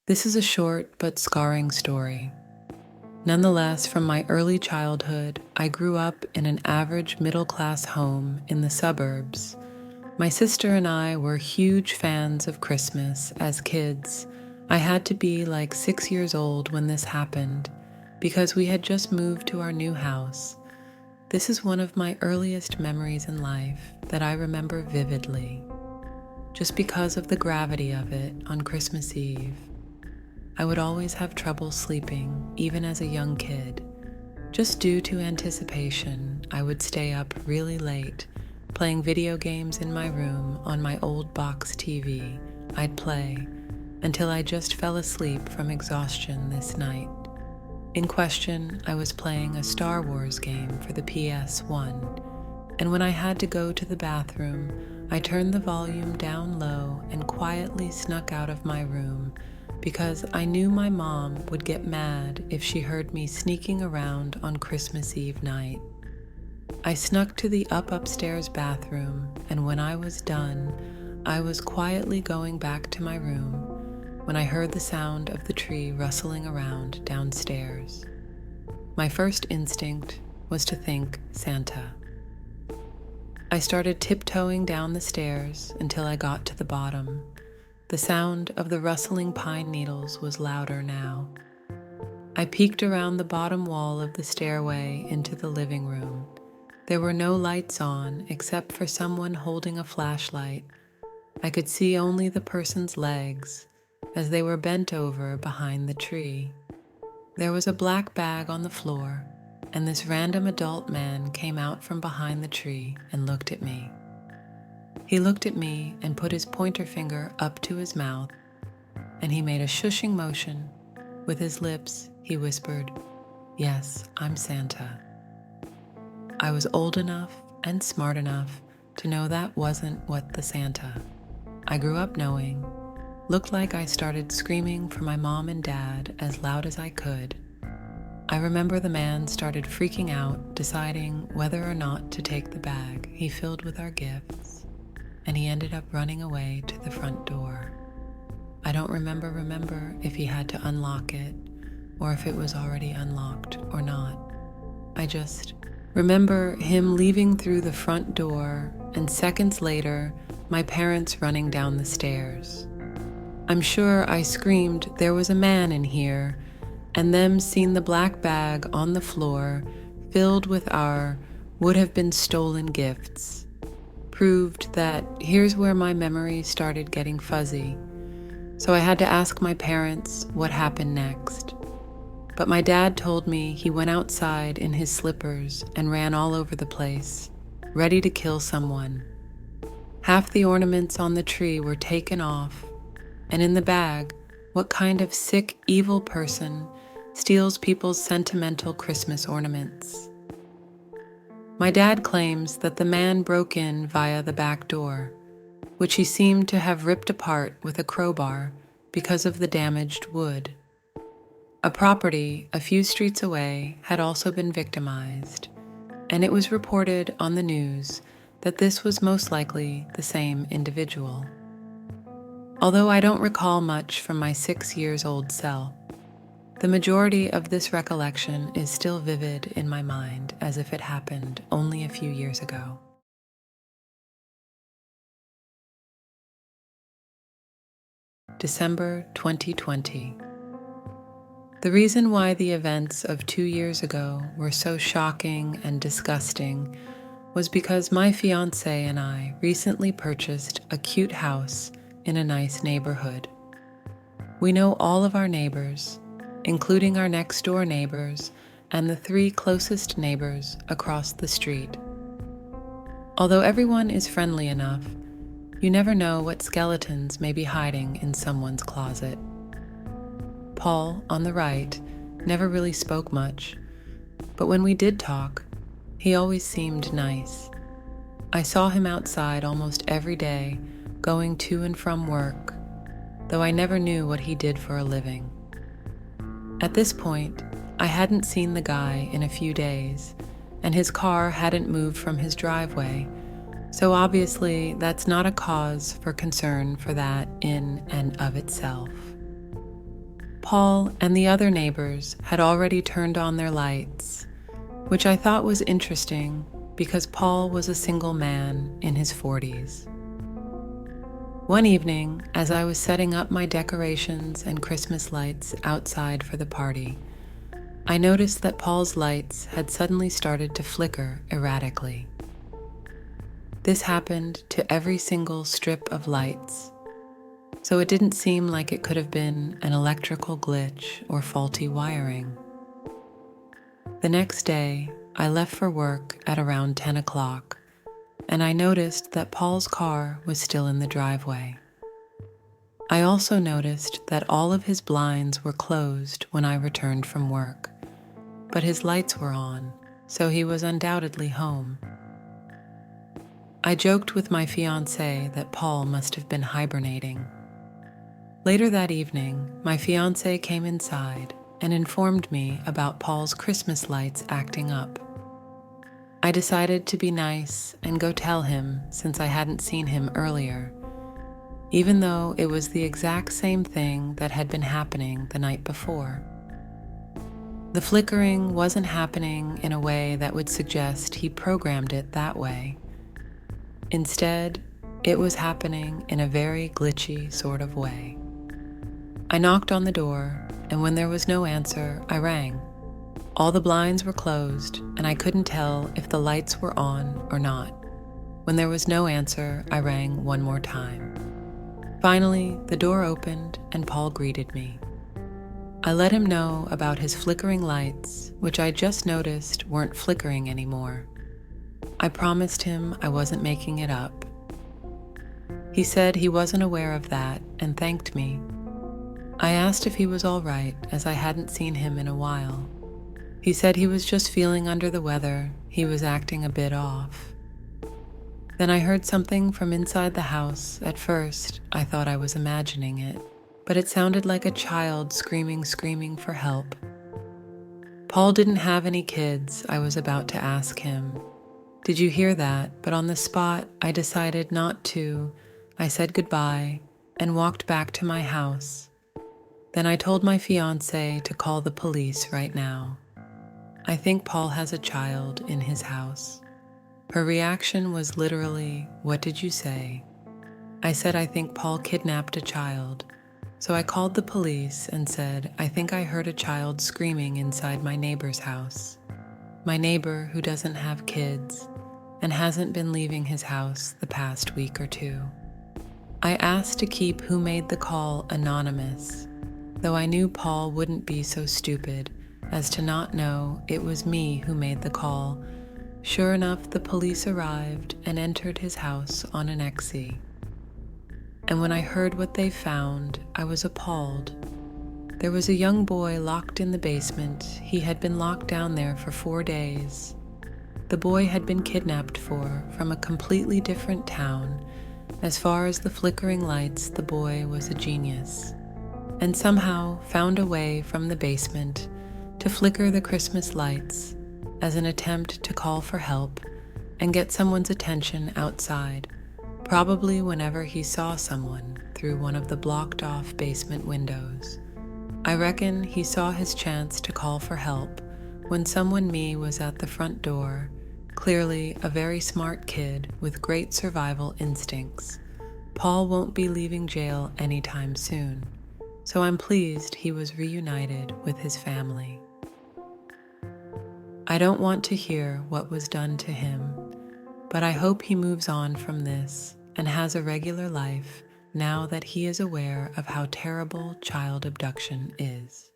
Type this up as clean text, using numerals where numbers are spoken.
This is a short but scarring story. Nonetheless, from my early childhood, I grew up in an average middle-class home in the suburbs. My sister and I were huge fans of Christmas as kids. I had to be like 6 years old when this happened because we had just moved to our new house. This is one of my earliest memories in life that I remember vividly, just because of the gravity of it on Christmas Eve. I would always have trouble sleeping, even as a young kid. Just due to anticipation, I would stay up really late, playing video games in my room on my old box TV. I'd play until I just fell asleep from exhaustion this night. In question, I was playing a Star Wars game for the PS1, and when I had to go to the bathroom, I turned the volume down low and quietly snuck out of my room because I knew my mom would get mad if she heard me sneaking around on Christmas Eve night. I snuck to the upstairs bathroom, and when I was done, I was quietly going back to my room when I heard the sound of the tree rustling around downstairs. My first instinct was to think Santa. I started tiptoeing down the stairs until I got to the bottom. The sound of the rustling pine needles was louder now. I peeked around the bottom wall of the stairway into the living room. There were no lights on except for someone holding a flashlight. I could see only the person's legs as they were bent over behind the tree. There was a black bag on the floor, and this random adult man came out from behind the tree and looked at me. He looked at me and put his pointer finger up to his mouth, and he made a shushing motion. With his lips, he whispered, "Yes, I'm Santa." I was old enough and smart enough to know that wasn't what the Santa I grew up knowing looked like. I started screaming for my mom and dad as loud as I could. I remember the man started freaking out, deciding whether or not to take the bag he filled with our gifts, and he ended up running away to the front door. I don't remember if he had to unlock it or if it was already unlocked or not. I just remember him leaving through the front door, and seconds later, my parents running down the stairs. I'm sure I screamed there was a man in here, and them seeing the black bag on the floor filled with our would-have-been stolen gifts proved that here's where my memory started getting fuzzy. So I had to ask my parents what happened next. But my dad told me he went outside in his slippers and ran all over the place, ready to kill someone. Half the ornaments on the tree were taken off, and in the bag, what kind of sick, evil person steals people's sentimental Christmas ornaments? My dad claims that the man broke in via the back door, which he seemed to have ripped apart with a crowbar because of the damaged wood. A property a few streets away had also been victimized, and it was reported on the news that this was most likely the same individual. Although I don't recall much from my 6-year-old self, the majority of this recollection is still vivid in my mind as if it happened only a few years ago. December 2020. The reason why the events of 2 years ago were so shocking and disgusting was because my fiancé and I recently purchased a cute house in a nice neighborhood. We know all of our neighbors, including our next-door neighbors and the 3 closest neighbors across the street. Although everyone is friendly enough, you never know what skeletons may be hiding in someone's closet. Paul, on the right, never really spoke much, but when we did talk, he always seemed nice. I saw him outside almost every day, going to and from work, though I never knew what he did for a living. At this point, I hadn't seen the guy in a few days, and his car hadn't moved from his driveway, so obviously that's not a cause for concern for that in and of itself. Paul and the other neighbors had already turned on their lights, which I thought was interesting because Paul was a single man in his 40s. One evening, as I was setting up my decorations and Christmas lights outside for the party, I noticed that Paul's lights had suddenly started to flicker erratically. This happened to every single strip of lights, so it didn't seem like it could have been an electrical glitch or faulty wiring. The next day, I left for work at around 10 o'clock, and I noticed that Paul's car was still in the driveway. I also noticed that all of his blinds were closed when I returned from work, but his lights were on, so he was undoubtedly home. I joked with my fiancé that Paul must have been hibernating. Later that evening, my fiancé came inside and informed me about Paul's Christmas lights acting up. I decided to be nice and go tell him since I hadn't seen him earlier, even though it was the exact same thing that had been happening the night before. The flickering wasn't happening in a way that would suggest he programmed it that way. Instead, it was happening in a very glitchy sort of way. I knocked on the door, and when there was no answer, I rang. All the blinds were closed, and I couldn't tell if the lights were on or not. When there was no answer, I rang one more time. Finally, the door opened, and Paul greeted me. I let him know about his flickering lights, which I just noticed weren't flickering anymore. I promised him I wasn't making it up. He said he wasn't aware of that and thanked me. I asked if he was all right, as I hadn't seen him in a while. He said he was just feeling under the weather, he was acting a bit off. Then I heard something from inside the house. At first, I thought I was imagining it, but it sounded like a child screaming for help. Paul didn't have any kids. I was about to ask him, "Did you hear that?" But on the spot, I decided not to. I said goodbye and walked back to my house. Then I told my fiancé to call the police right now. I think Paul has a child in his house. Her reaction was literally, "What did you say?" I said I think Paul kidnapped a child. So I called the police and said, I think I heard a child screaming inside my neighbor's house. My neighbor who doesn't have kids and hasn't been leaving his house the past week or two. I asked to keep who made the call anonymous, though I knew Paul wouldn't be so stupid as to not know it was me who made the call. Sure enough, the police arrived and entered his house on an XC. And when I heard what they found, I was appalled. There was a young boy locked in the basement. He had been locked down there for 4 days. The boy had been kidnapped from a completely different town. As far as the flickering lights, the boy was a genius, and somehow found a way from the basement to flicker the Christmas lights as an attempt to call for help and get someone's attention outside, probably whenever he saw someone through one of the blocked-off basement windows. I reckon he saw his chance to call for help when someone was at the front door, clearly a very smart kid with great survival instincts. Paul won't be leaving jail anytime soon, so I'm pleased he was reunited with his family. I don't want to hear what was done to him, but I hope he moves on from this and has a regular life now that he is aware of how terrible child abduction is.